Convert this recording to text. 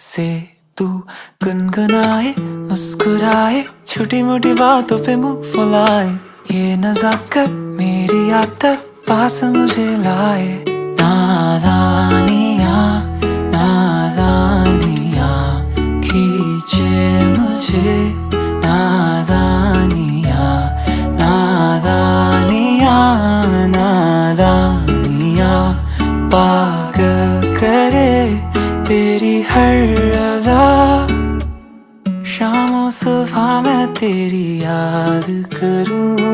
से तू गुनगुनाए, मुस्कुराए, छोटी मोटी बातों पे मुंह फुलाए। ये नजाकत मेरी आदत पास मुझे लाए। नादानियाँ नादानियाँ खींचे मुझे। नादानियाँ नादानियाँ नादानियाँ पागल करे तेरी हर अदा। शामों सुबह मैं तेरी याद करूं।